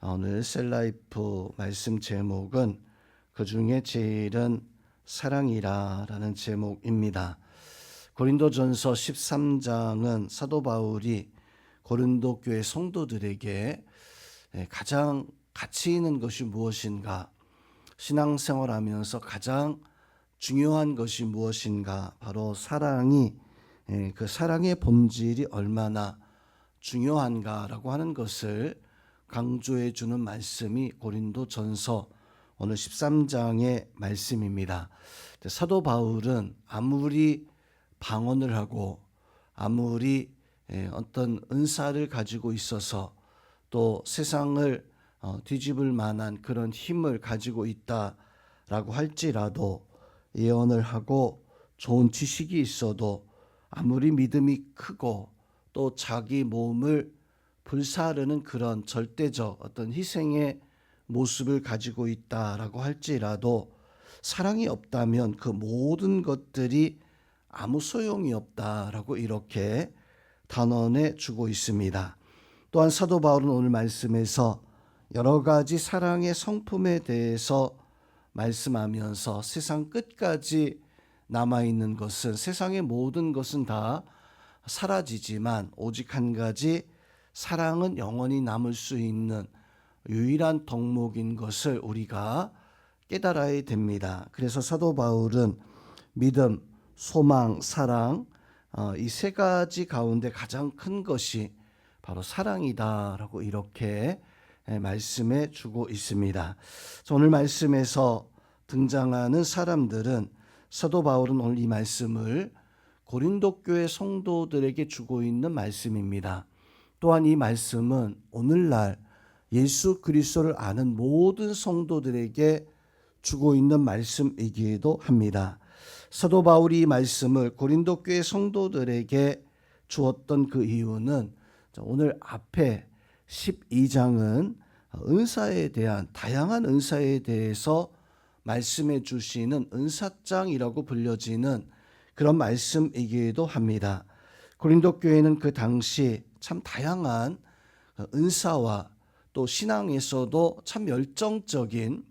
오늘 셀라이프 말씀 제목은 그 중에 제일은 사랑이라라는 제목입니다. 고린도전서 13장은 사도 바울이 고린도 교회 성도들에게 가장 가치 있는 것이 무엇인가, 신앙생활하면서 가장 중요한 것이 무엇인가, 바로 사랑이, 그 사랑의 본질이 얼마나 중요한가라고 하는 것을 강조해 주는 말씀이 고린도전서 오늘 13장의 말씀입니다. 사도 바울은 아무리 방언을 하고 아무리 어떤 은사를 가지고 있어서 또 세상을 뒤집을 만한 그런 힘을 가지고 있다라고 할지라도, 예언을 하고 좋은 지식이 있어도, 아무리 믿음이 크고 또 자기 몸을 불사르는 그런 절대적 어떤 희생의 모습을 가지고 있다라고 할지라도, 사랑이 없다면 그 모든 것들이 아무 소용이 없다라고 이렇게 단언해 주고 있습니다. 또한 사도 바울은 오늘 말씀에서 여러 가지 사랑의 성품에 대해서 말씀하면서 세상 끝까지 남아있는 것은, 세상의 모든 것은 다 사라지지만 오직 한 가지, 사랑은 영원히 남을 수 있는 유일한 덕목인 것을 우리가 깨달아야 됩니다. 그래서 사도 바울은 믿음, 소망, 사랑, 이 세 가지 가운데 가장 큰 것이 바로 사랑이다라고 이렇게 말씀해 주고 있습니다. 오늘 말씀에서 등장하는 사람들은, 사도 바울은 오늘 이 말씀을 고린도 교회 성도들에게 주고 있는 말씀입니다. 또한 이 말씀은 오늘날 예수 그리스도를 아는 모든 성도들에게 주고 있는 말씀이기도 합니다. 사도 바울이 이 말씀을 고린도 교회 성도들에게 주었던 그 이유는, 오늘 앞에 12장은 은사에 대한, 다양한 은사에 대해서 말씀해 주시는 은사장이라고 불려지는 그런 말씀이기도 합니다. 고린도 교회는 그 당시 참 다양한 은사와 또 신앙에서도 참 열정적인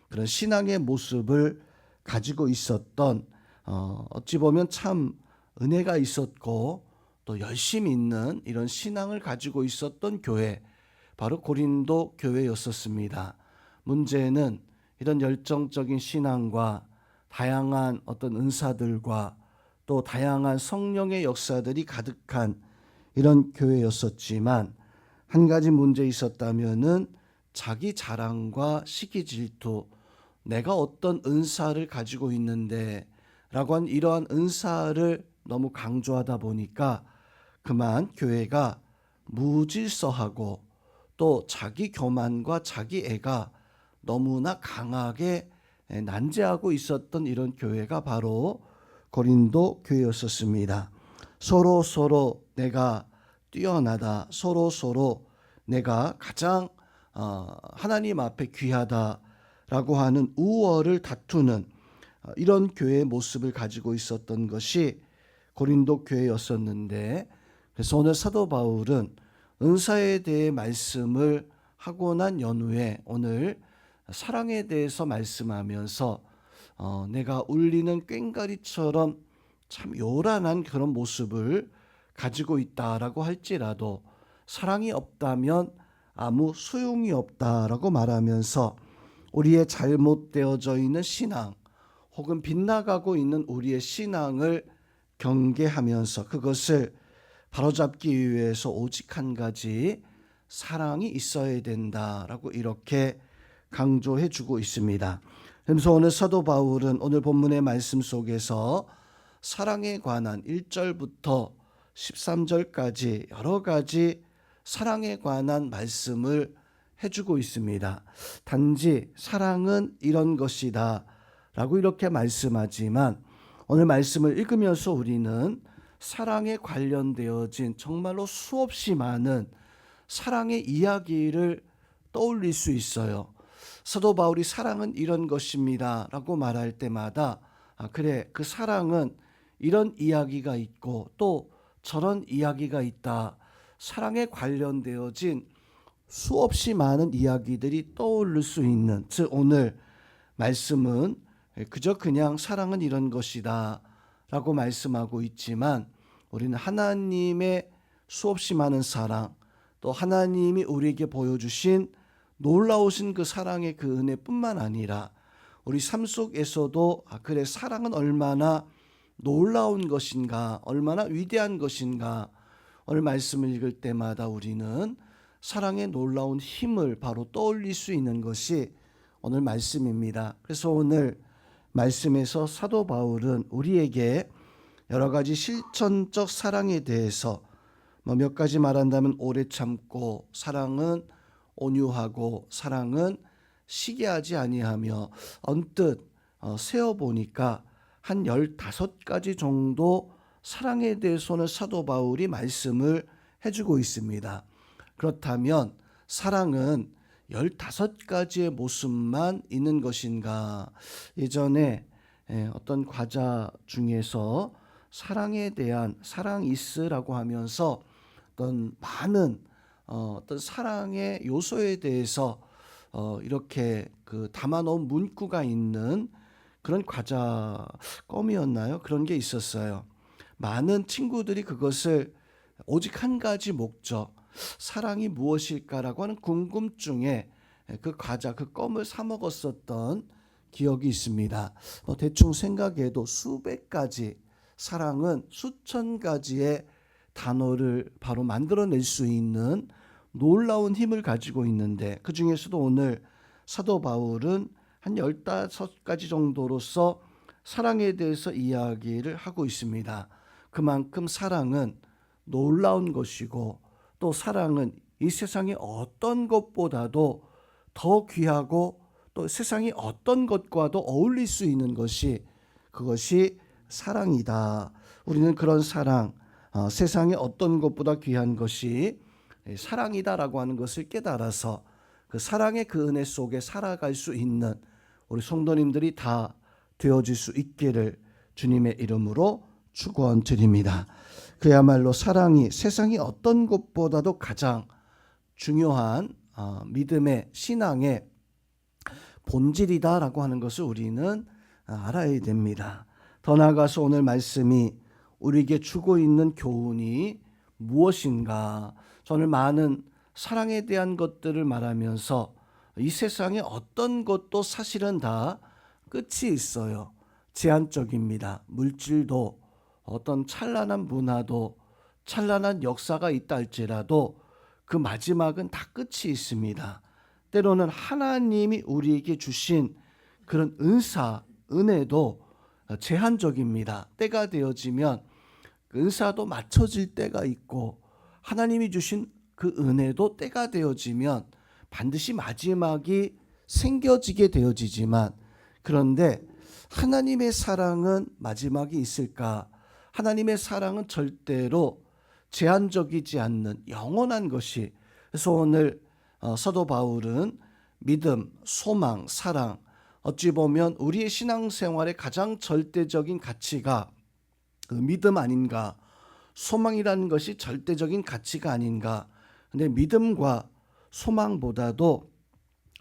그런 신앙의 모습을 가지고 있었던, 어찌 보면 참 은혜가 있었고 또 열심히 있는 이런 신앙을 가지고 있었던 교회, 바로 고린도 교회였었습니다. 문제는 이런 열정적인 신앙과 다양한 어떤 은사들과 또 다양한 성령의 역사들이 가득한 이런 교회였었지만, 한 가지 문제 있었다면은 자기 자랑과 시기 질투, 내가 어떤 은사를 가지고 있는데 라고 한 이러한 은사를 너무 강조하다 보니까 그만 교회가 무질서하고 또 자기 교만과 자기 애가 너무나 강하게 난제하고 있었던 이런 교회가 바로 고린도 교회였었습니다. 서로 내가 뛰어나다, 서로 내가 가장 하나님 앞에 귀하다라고 하는 우월을 다투는 이런 교회의 모습을 가지고 있었던 것이 고린도 교회였었는데, 그래서 오늘 사도 바울은 은사에 대해 말씀을 하고 난 연후에 오늘 사랑에 대해서 말씀하면서 내가 울리는 꽹과리처럼 참 요란한 그런 모습을 가지고 있다라고 할지라도 사랑이 없다면 아무 소용이 없다라고 말하면서, 우리의 잘못되어져 있는 신앙 혹은 빗나가고 있는 우리의 신앙을 경계하면서 그것을 바로잡기 위해서 오직 한 가지, 사랑이 있어야 된다라고 이렇게 강조해 주고 있습니다. 그래서 오늘 사도 바울은 오늘 본문의 말씀 속에서 사랑에 관한 1절부터 13절까지 여러 가지 사랑에 관한 말씀을 해주고 있습니다. 단지 사랑은 이런 것이다 라고 이렇게 말씀하지만, 오늘 말씀을 읽으면서 우리는 사랑에 관련되어진 정말로 수없이 많은 사랑의 이야기를 떠올릴 수 있어요. 사도 바울이 사랑은 이런 것입니다 라고 말할 때마다, 그래, 그 사랑은 이런 이야기가 있고 또 저런 이야기가 있다. 사랑에 관련되어진 수없이 많은 이야기들이 떠오를 수 있는, 즉 오늘 말씀은 그냥 사랑은 이런 것이다 라고 말씀하고 있지만, 우리는 하나님의 수없이 많은 사랑, 또 하나님이 우리에게 보여주신 놀라우신 그 사랑의 그 은혜뿐만 아니라 우리 삶 속에서도 그래 사랑은 얼마나 놀라운 것인가, 얼마나 위대한 것인가, 오늘 말씀을 읽을 때마다 우리는 사랑의 놀라운 힘을 바로 떠올릴 수 있는 것이 오늘 말씀입니다. 그래서 오늘 말씀에서 사도 바울은 우리에게 여러 가지 실천적 사랑에 대해서 몇 가지 말한다면 오래 참고, 사랑은 온유하고, 사랑은 시기하지 아니하며, 언뜻 세어보니까 한 15가지 정도 사랑에 대해서는 사도 바울이 말씀을 해주고 있습니다. 그렇다면 사랑은 15가지의 모습만 있는 것인가? 예전에 어떤 과자 중에서 사랑에 대한 사랑이스라고 하면서 어떤 많은 어떤 사랑의 요소에 대해서 이렇게 담아놓은 문구가 있는 그런 과자 껌이었나요? 그런 게 있었어요. 많은 친구들이 그것을 오직 한 가지 목적, 사랑이 무엇일까라고 하는 궁금증에 그 과자, 그 껌을 사 먹었었던 기억이 있습니다. 대충 생각해도 수백 가지, 사랑은 수천 가지의 단어를 바로 만들어낼 수 있는 놀라운 힘을 가지고 있는데, 그 중에서도 오늘 사도 바울은 한 15가지 정도로서 사랑에 대해서 이야기를 하고 있습니다. 그만큼 사랑은 놀라운 것이고, 또 사랑은 이 세상의 어떤 것보다도 더 귀하고, 또 세상의 어떤 것과도 어울릴 수 있는 것이, 그것이 사랑이다. 우리는 그런 사랑, 세상의 어떤 것보다 귀한 것이 사랑이다라고 하는 것을 깨달아서 그 사랑의 그 은혜 속에 살아갈 수 있는 우리 성도님들이 다 되어질 수 있기를 주님의 이름으로 축원드립니다. 그야말로 사랑이 세상의 어떤 것보다도 가장 중요한 믿음의 신앙의 본질이다라고 하는 것을 우리는 알아야 됩니다. 더 나아가서 오늘 말씀이 우리에게 주고 있는 교훈이 무엇인가? 저는 많은 사랑에 대한 것들을 말하면서 이 세상의 어떤 것도 사실은 다 끝이 있어요. 제한적입니다. 물질도, 어떤 찬란한 문화도, 찬란한 역사가 있다 할지라도 그 마지막은 다 끝이 있습니다. 때로는 하나님이 우리에게 주신 그런 은사, 은혜도 제한적입니다. 때가 되어지면 그 은사도 맞춰질 때가 있고, 하나님이 주신 그 은혜도 때가 되어지면 반드시 마지막이 생겨지게 되어지지만, 그런데 하나님의 사랑은 마지막이 있을까? 하나님의 사랑은 절대로 제한적이지 않는 영원한 것이. 그래서 오늘 사도 바울은 믿음, 소망, 사랑, 어찌 보면 우리의 신앙생활의 가장 절대적인 가치가 그 믿음 아닌가, 소망이라는 것이 절대적인 가치가 아닌가. 근데 믿음과 소망보다도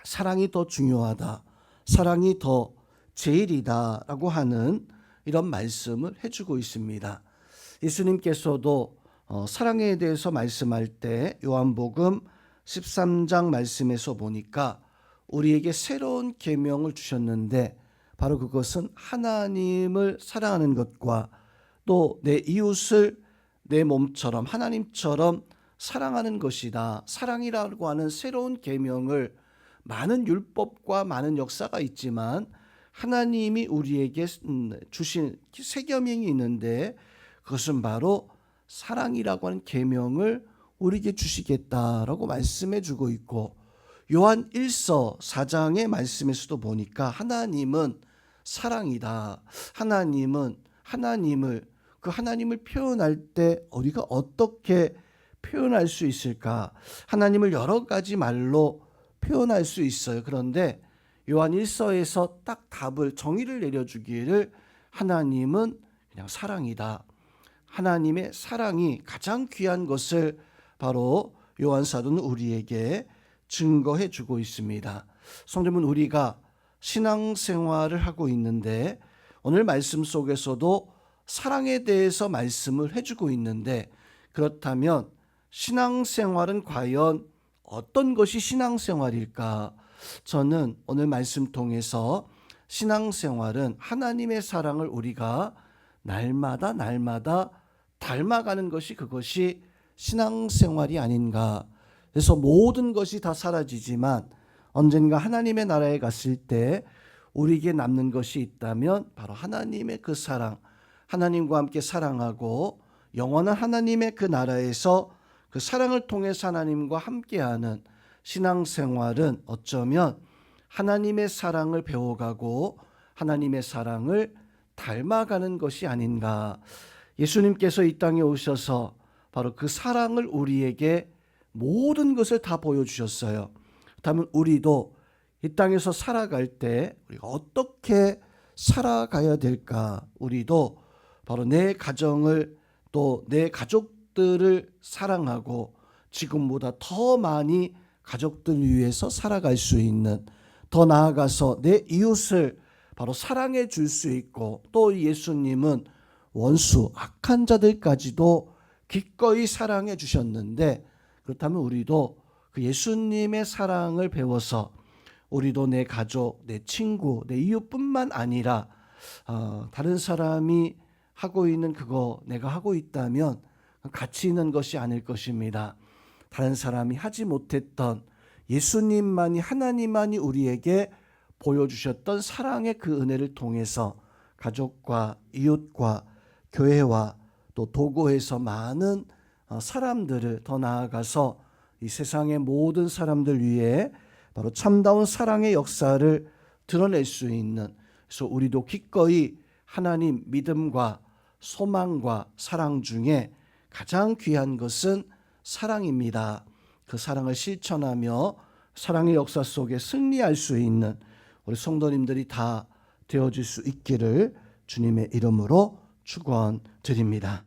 사랑이 더 중요하다, 사랑이 더 제일이다라고 하는 이런 말씀을 해주고 있습니다. 예수님께서도 사랑에 대해서 말씀할 때 요한복음 13장 말씀에서 보니까 우리에게 새로운 계명을 주셨는데, 바로 그것은 하나님을 사랑하는 것과 또 내 이웃을 내 몸처럼 하나님처럼 사랑하는 것이다. 사랑이라고 하는 새로운 계명을, 많은 율법과 많은 역사가 있지만 하나님이 우리에게 주신 새 계명이 있는데, 그것은 바로 사랑이라고 하는 계명을 우리에게 주시겠다라고 말씀해 주고 있고, 요한 1서 4장의 말씀에서도 보니까 하나님은 사랑이다. 하나님은 그 하나님을 표현할 때 우리가 어떻게 표현할 수 있을까? 하나님을 여러 가지 말로 표현할 수 있어요. 그런데 요한 1서에서 딱 답을, 정의를 내려주기를 하나님은 그냥 사랑이다. 하나님의 사랑이 가장 귀한 것을 바로 요한 사도는 우리에게 증거해 주고 있습니다. 성도님은 우리가 신앙생활을 하고 있는데 오늘 말씀 속에서도 사랑에 대해서 말씀을 해주고 있는데, 그렇다면 신앙생활은 과연 어떤 것이 신앙생활일까? 저는 오늘 말씀 통해서 신앙생활은 하나님의 사랑을 우리가 날마다 닮아가는 것이, 그것이 신앙생활이 아닌가. 그래서 모든 것이 다 사라지지만 언젠가 하나님의 나라에 갔을 때 우리에게 남는 것이 있다면 바로 하나님의 그 사랑, 하나님과 함께 사랑하고 영원한 하나님의 그 나라에서 그 사랑을 통해서 하나님과 함께하는 신앙생활은 어쩌면 하나님의 사랑을 배워가고 하나님의 사랑을 닮아가는 것이 아닌가. 예수님께서 이 땅에 오셔서 바로 그 사랑을 우리에게 모든 것을 다 보여주셨어요. 그렇다면 우리도 이 땅에서 살아갈 때 우리가 어떻게 살아가야 될까? 우리도 바로 내 가정을, 또 내 가족들을 사랑하고 지금보다 더 많이 가족들 위해서 살아갈 수 있는, 더 나아가서 내 이웃을 바로 사랑해 줄 수 있고, 또 예수님은 원수, 악한 자들까지도 기꺼이 사랑해 주셨는데, 그렇다면 우리도 그 예수님의 사랑을 배워서 우리도 내 가족, 내 친구, 내 이웃뿐만 아니라 다른 사람이 하고 있는 그거 내가 하고 있다면 가치 있는 것이 아닐 것입니다. 다른 사람이 하지 못했던 예수님만이, 하나님만이 우리에게 보여주셨던 사랑의 그 은혜를 통해서 가족과 이웃과 교회와 또 도고에서 많은 사람들을, 더 나아가서 이 세상의 모든 사람들 위해 바로 참다운 사랑의 역사를 드러낼 수 있는, 그래서 우리도 기꺼이 하나님 믿음과 소망과 사랑 중에 가장 귀한 것은 사랑입니다. 그 사랑을 실천하며 사랑의 역사 속에 승리할 수 있는 우리 성도님들이 다 되어질 수 있기를 주님의 이름으로 축원드립니다.